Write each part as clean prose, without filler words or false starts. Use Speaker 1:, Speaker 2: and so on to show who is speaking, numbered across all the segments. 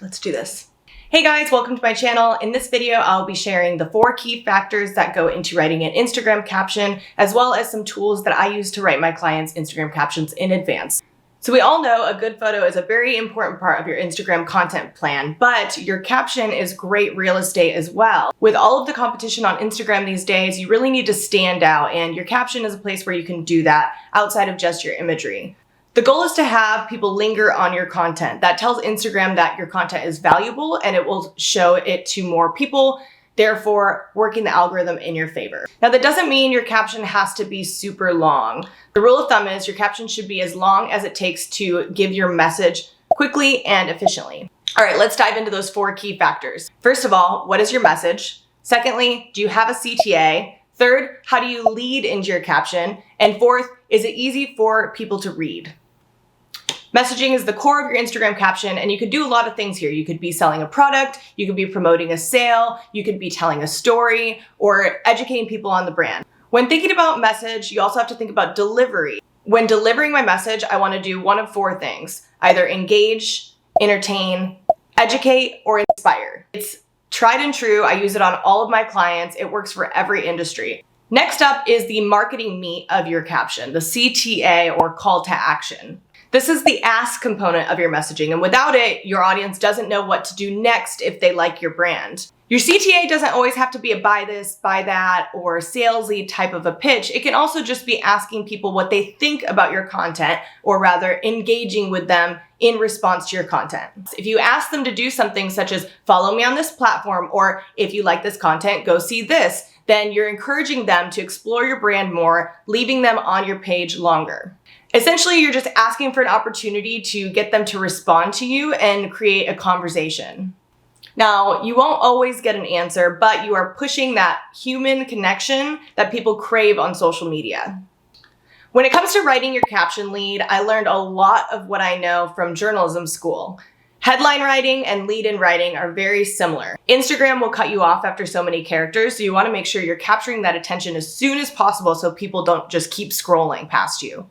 Speaker 1: let's do this. Hey guys, welcome to my channel. In this video, I'll be sharing the 4 key factors that go into writing an Instagram caption, as well as some tools that I use to write my clients' Instagram captions in advance. So we all know a good photo is a very important part of your Instagram content plan, but your caption is great real estate as well. With all of the competition on Instagram these days, you really need to stand out, and your caption is a place where you can do that outside of just your imagery. The goal is to have people linger on your content. That tells Instagram that your content is valuable and it will show it to more people, therefore working the algorithm in your favor. Now that doesn't mean your caption has to be super long. The rule of thumb is your caption should be as long as it takes to give your message quickly and efficiently. All right, let's dive into those 4 key factors. First of all, what is your message? Secondly, do you have a CTA? Third, how do you lead into your caption? And fourth, is it easy for people to read? Messaging is the core of your Instagram caption, and you could do a lot of things here. You could be selling a product, you could be promoting a sale, you could be telling a story, or educating people on the brand. When thinking about message, you also have to think about delivery. When delivering my message, I want to do one of 4 things: either engage, entertain, educate, or inspire. It's tried and true. I use it on all of my clients. It works for every industry. Next up is the marketing meat of your caption, the CTA, or call to action. This is the ask component of your messaging, and without it, your audience doesn't know what to do next if they like your brand. Your CTA doesn't always have to be a buy this, buy that, or salesy type of a pitch. It can also just be asking people what they think about your content, or rather engaging with them in response to your content. If you ask them to do something such as follow me on this platform, or if you like this content, go see this, then you're encouraging them to explore your brand more, leaving them on your page longer. Essentially, you're just asking for an opportunity to get them to respond to you and create a conversation. Now, you won't always get an answer, but you are pushing that human connection that people crave on social media. When it comes to writing your caption lead, I learned a lot of what I know from journalism school. Headline writing and lead-in writing are very similar. Instagram will cut you off after so many characters, so you want to make sure you're capturing that attention as soon as possible so people don't just keep scrolling past you.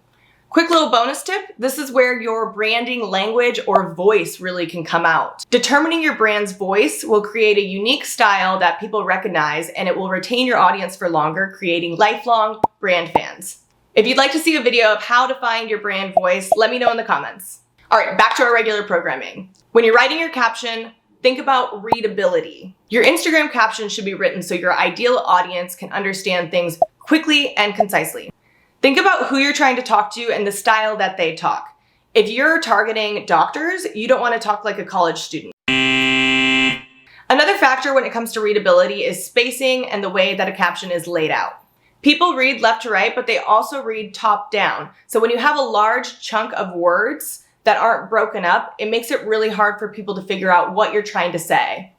Speaker 1: Quick little bonus tip, this is where your branding language or voice really can come out. Determining your brand's voice will create a unique style that people recognize, and it will retain your audience for longer, creating lifelong brand fans. If you'd like to see a video of how to find your brand voice, let me know in the comments. All right, back to our regular programming. When you're writing your caption, think about readability. Your Instagram caption should be written so your ideal audience can understand things quickly and concisely. Think about who you're trying to talk to and the style that they talk. If you're targeting doctors, you don't want to talk like a college student. Another factor when it comes to readability is spacing and the way that a caption is laid out. People read left to right, but they also read top down. So when you have a large chunk of words that aren't broken up, it makes it really hard for people to figure out what you're trying to say.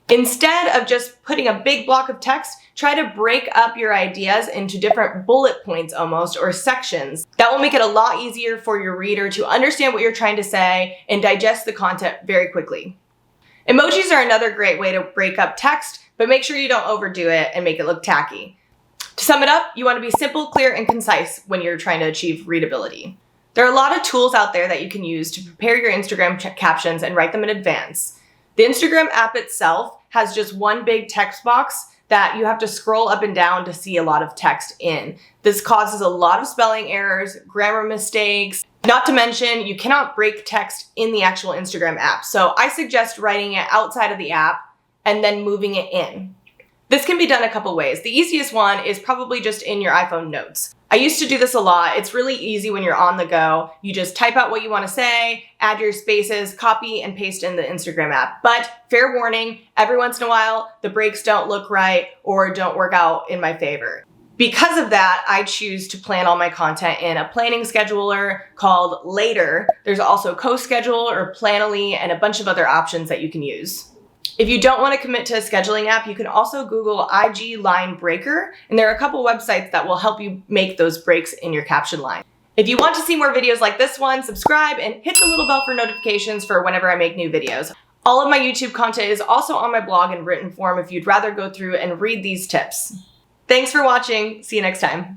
Speaker 1: Instead of just putting a big block of text, try to break up your ideas into different bullet points almost, or sections. That will make it a lot easier for your reader to understand what you're trying to say and digest the content very quickly. Emojis are another great way to break up text, but make sure you don't overdo it and make it look tacky. To sum it up, you want to be simple, clear, and concise when you're trying to achieve readability. There are a lot of tools out there that you can use to prepare your Instagram captions and write them in advance. The Instagram app itself has just one big text box that you have to scroll up and down to see a lot of text in. This causes a lot of spelling errors, grammar mistakes, not to mention you cannot break text in the actual Instagram app. So I suggest writing it outside of the app and then moving it in. This can be done a couple ways. The easiest one is probably just in your iPhone notes. I used to do this a lot. It's really easy when you're on the go. You just type out what you want to say, add your spaces, copy and paste in the Instagram app. But fair warning, every once in a while, the breaks don't look right or don't work out in my favor. Because of that, I choose to plan all my content in a planning scheduler called Later. There's also CoSchedule or Planoly and a bunch of other options that you can use. If you don't want to commit to a scheduling app, you can also Google IG line breaker, and there are a couple websites that will help you make those breaks in your caption line. If you want to see more videos like this one, subscribe and hit the little bell for notifications for whenever I make new videos. All of my YouTube content is also on my blog in written form if you'd rather go through and read these tips. Thanks for watching. See you next time.